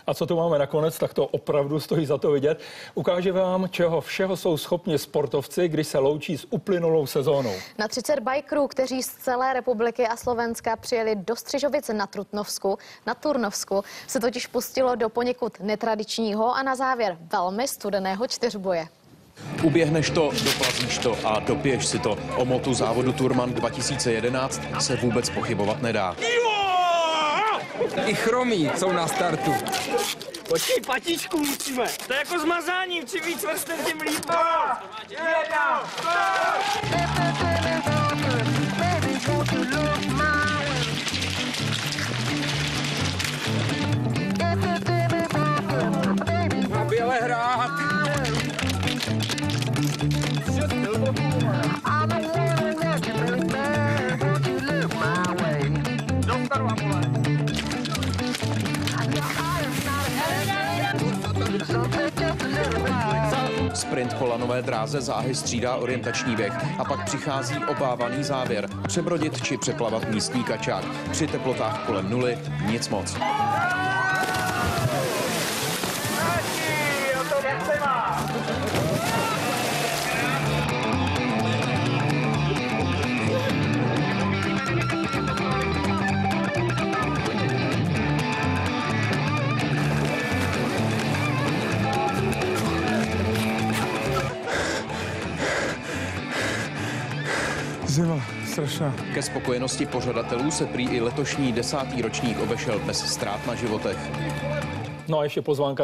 A co tu máme nakonec, tak to opravdu stojí za to vidět. Ukáže vám, čeho všeho jsou schopni sportovci, když se loučí s uplynulou sezónou. Na 30 bikerů, kteří z celé republiky a Slovenska přijeli do Střižovic na Turnovsku, se totiž pustilo do poněkud netradičního a na závěr velmi studeného čtyřboje. Uběhneš to, doplazíš to a dopiješ si to. O motu závodu Tourman 2011 se vůbec pochybovat nedá. I chromí jsou na startu. Počkej, patičku musíme. To je jako s mazáním, čím víc vrstev, tím líp. Na Bělehrad. Dostanu ambulance. Sprint po lanové dráze záhy střídá orientační běh a pak přichází obávaný závěr. Přebrodit či přeplavat místní kačák. Při teplotách kolem nuly nic moc. Zima, strašná. Ke spokojenosti pořadatelů se prý i letošní 10. ročník obešel bez ztrát na životech. No a ještě pozvánka